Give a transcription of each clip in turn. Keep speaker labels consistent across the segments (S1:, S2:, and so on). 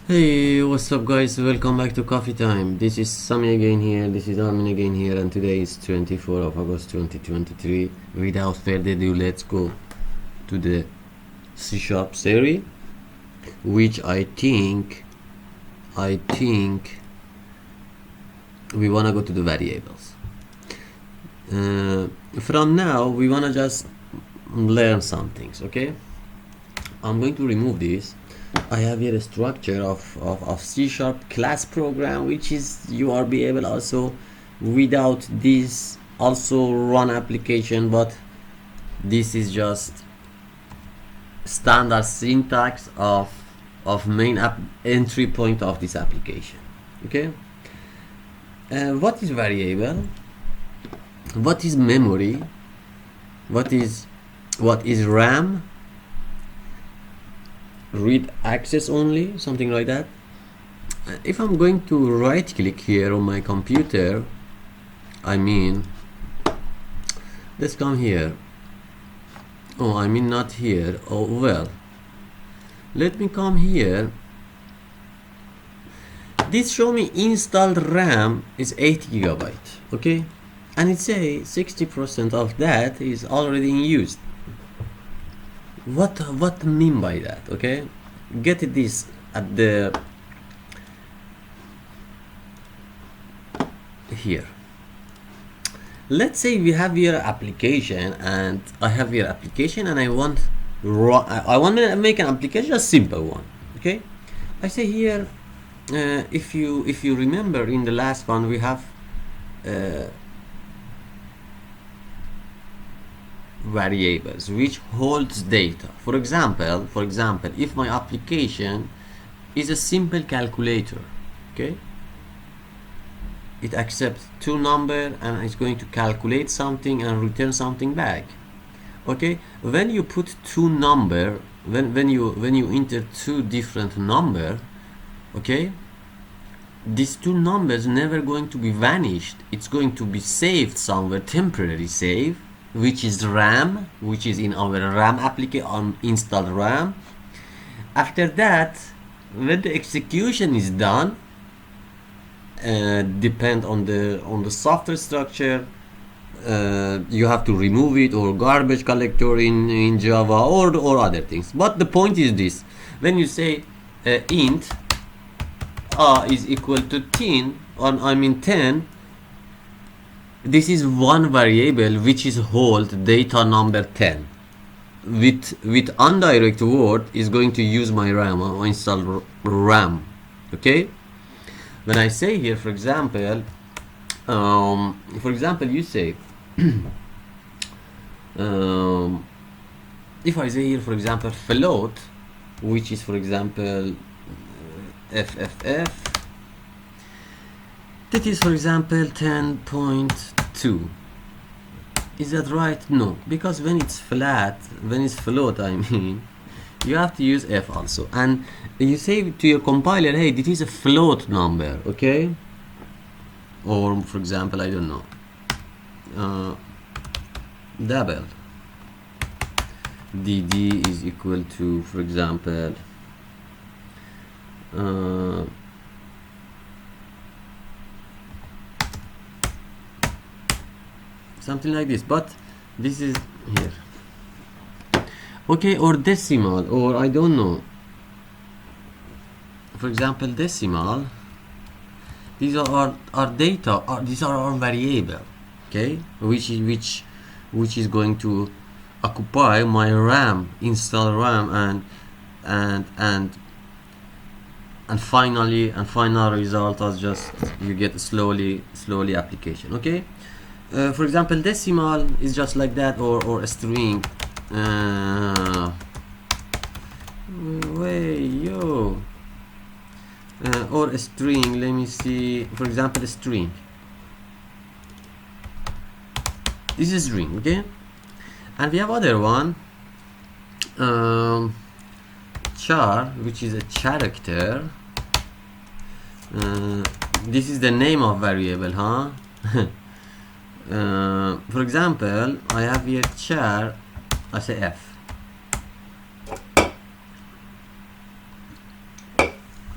S1: Hey, what's up guys? Welcome back to Coffee Time. This is Sami again here, this is Armin again here, and today is 24th of August 2023. Without further ado, let's go to the C# series, which I think we wanna go to the variables. From now, we wanna just learn some things, okay? I'm going to remove this. I have here a structure of C# class program, which is you are be able also without this also run application, but this is just standard syntax of main entry point of this application. Okay. What is variable? What is memory? What is RAM? Read access only, something like that. If I'm going to right click here on my computer, let's come here. Not here. Let me come here. This show me installed RAM is 8 GB, okay, and it say 60% of that is already in use. What mean by that? Okay, get this at the here. Let's say we have your application, and I have your application, and I want to make an application, a simple one. Okay, I say here, if you remember in the last one we have variables which holds data. For example, if my application is a simple calculator, okay, it accepts two numbers and it's going to calculate something and return something back. Okay, when you put two number, when you enter two different number, okay, these two numbers never going to be vanished. It's going to be saved somewhere, temporary save, which is RAM, which is in our RAM application, on installed RAM. After that, when the execution is done, depend on the software structure, you have to remove it, or garbage collector in Java, or other things. But the point is this: when you say int a is equal to 10, or 10, this is one variable which is hold data number 10. With undirect word is going to use my RAM or install RAM. Okay. When I say here, for example, you say, if I say here, for example, float, which is, for example, FFF, that is, for example, 10.2. Is that right? No, because when it's flat, when it's float, you have to use F also, and you say to your compiler, hey, this is a float number, okay? Or, for example, I don't know, double dd is equal to, for example, something like this, but this is here, okay, or decimal, or I don't know, for example, decimal. These are our data, these are our variable, okay, which is going to occupy my RAM, install RAM, and final result is just you get slowly application. Okay, for example, decimal is just like that, or a string. Or a string. Let me see. For example, a string. This is string, okay. And we have other one, char, which is a character. This is the name of variable, huh? For example, I have here char as a f.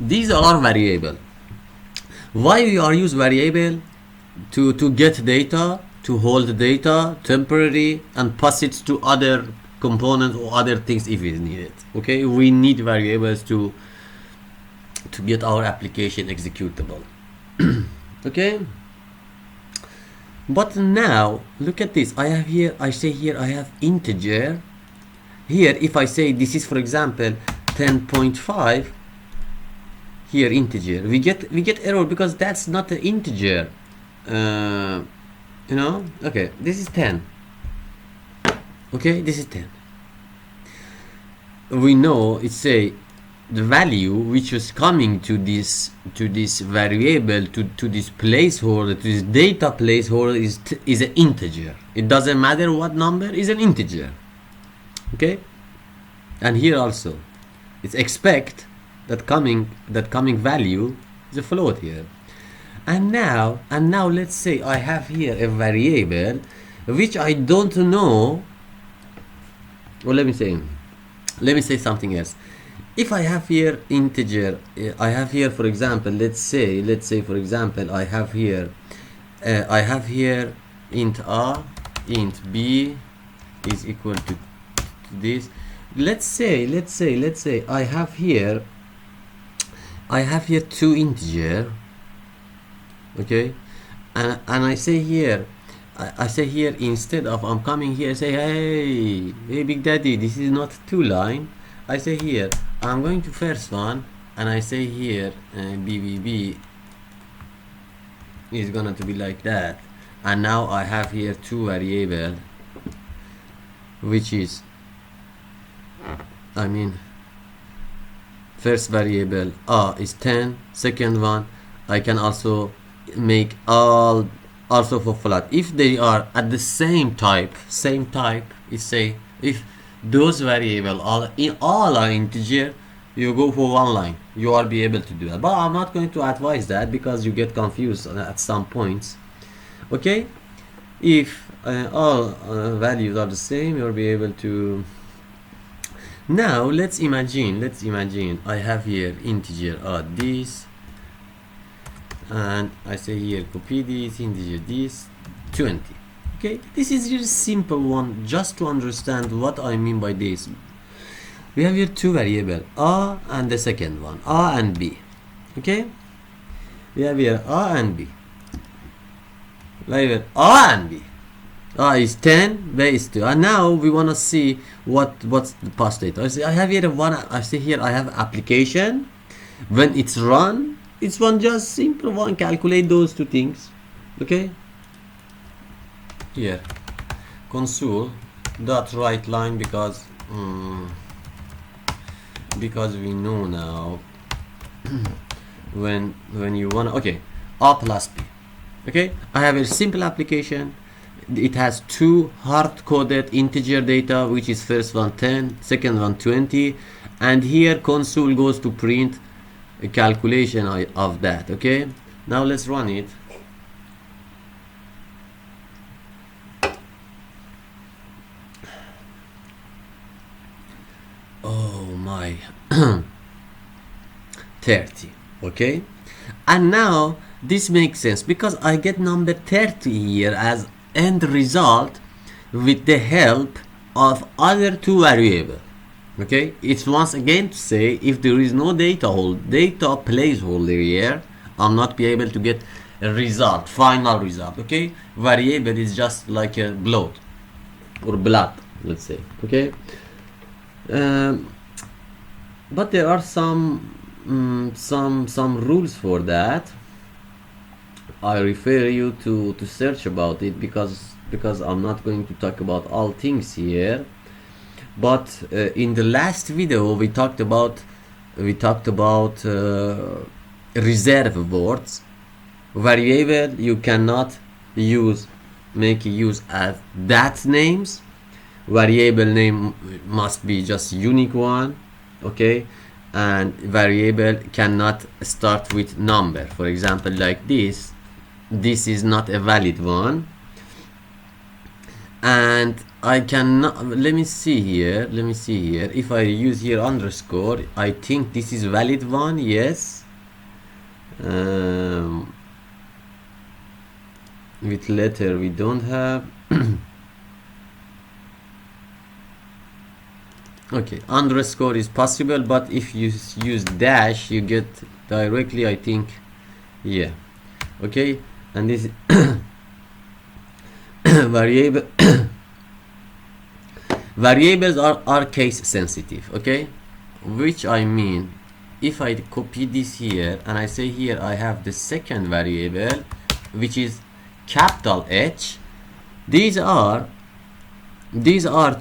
S1: These are variable. Why we are use variable? To get data, to hold data temporary and pass it to other components or other things if it's needed. Okay, we need variables to get our application executable. Okay, but now look at this. I have here, I say here I have integer. Here if I say this is for example 10.5, here integer, we get error because that's not an integer. You know, okay, this is 10. Okay, this is 10. We know it say the value which is coming to this variable, to this placeholder, to this data placeholder is an integer. It doesn't matter what number, is an integer. Okay, and here also it's expect that coming value is a float here. And now let's say I have here a variable which I don't know. Or let me say something else. If I have here integer, I have here for example, let's say for example I have here int a, int b is equal to this. Let's say I have here two integer. Okay, and I say here instead of I'm coming here say hey big daddy, this is not two line. I say here I'm going to first one and I say here BBB is gonna to be like that, and now I have here two variable which is first variable is 10, second one I can also make all also for flat if they are at the same type. It say if those variable all are integer, you go for one line, you will be able to do that, but I'm not going to advise that because you get confused at some points. Okay, if all values are the same, you'll be able to. Now let's imagine I have here integer this, and I say here copy this integer this 20. Okay, this is just simple one just to understand what I mean by this. We have here two variable a and the second one a and b. Okay, we have here a and b, like a and b. A is 10, b is 2, and now we want to see what's the past data. I have here I see here I have application. When it's run, it's one just simple one, calculate those two things. Okay, here console dot write line because we know now when you want. Okay, a plus b. Okay, I have a simple application. It has two hard-coded integer data, which is first one 10, second one 20, and here console goes to print a calculation of that. Okay, now let's run it. Oh my 30. Okay, and now this makes sense because I get number 30 here as end result with the help of other two variables. Okay, it's once again to say if there is no data placeholder here, I'm not be able to get a result, final result. Okay, variable is just like a blood or blood, let's say. Okay, but there are some rules for that. I refer you to search about it because I'm not going to talk about all things here. But in the last video we talked about reserve words. Variable you cannot make use as that names. Variable name must be just unique one. Okay, and variable cannot start with number. For example, like this is not a valid one, and I cannot, let me see here, if I use here underscore, I think this is valid one, yes. With letter we don't have. Okay, underscore is possible, but if you use dash you get directly, I think. Yeah, okay. And this variable variables are case sensitive, okay, which I mean, if I copy this here and I say here I have the second variable which is capital H, these are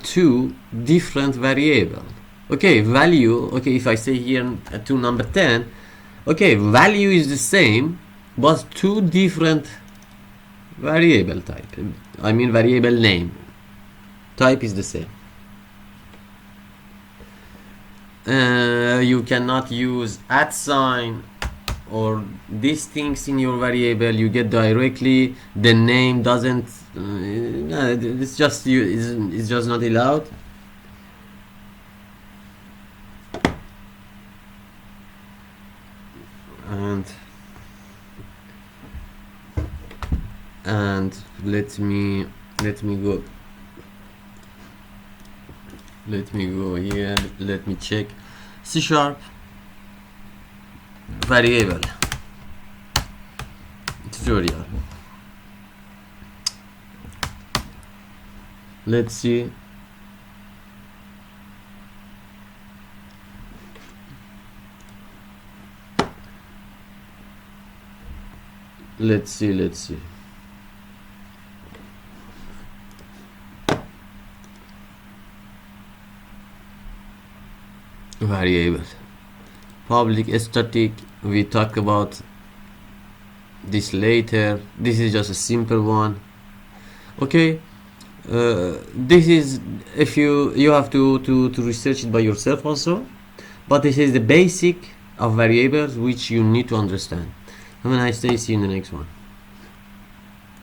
S1: two different variables. Okay, value, okay, if I say here to number 10, okay, value is the same but two different variable type, I mean variable name type is the same. You cannot use @ or these things in your variable. You get directly the name doesn't. It's just it's just not allowed. And let me go. Let me go here. Let me check. C# variable tutorial. Let's see. Let's see. Variable public static, we talk about this later. This is just a simple one, okay. This is, if you have to research it by yourself also, but this is the basic of variables which you need to understand. Have a nice day, see you in the next one.